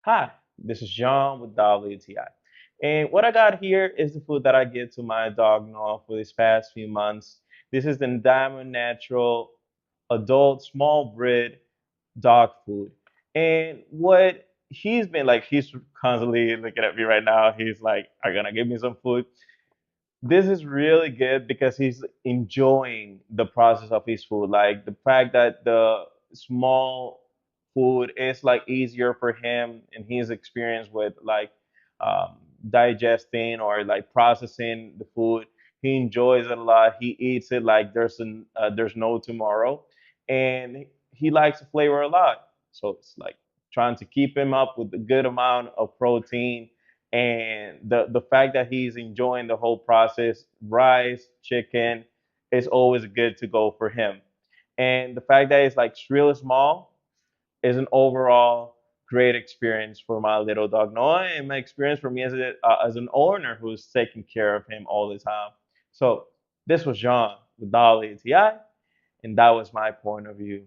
Hi, this is John with WTI. And what I got here is the food that I give to my dog Noah for these past few months. This is the Diamond Natural adult small breed dog food. And what he's been like, he's constantly looking at me right now. He's like, "Are you gonna give me some food?" This is really good because he's enjoying the process of his food. Like the fact that the small food is like easier for him and his experience with like um, digesting or like processing the food. He enjoys it a lot. He eats it like there's no tomorrow, and he likes the flavor a lot. So it's like trying to keep him up with a good amount of protein and the fact that he's enjoying the whole process, rice, chicken, is always good to go for him. And the fact that it's like really small is an overall great experience for my little dog Noah, and my experience for me as an owner who's taking care of him all the time. So this was John with Dolly TI, and that was my point of view.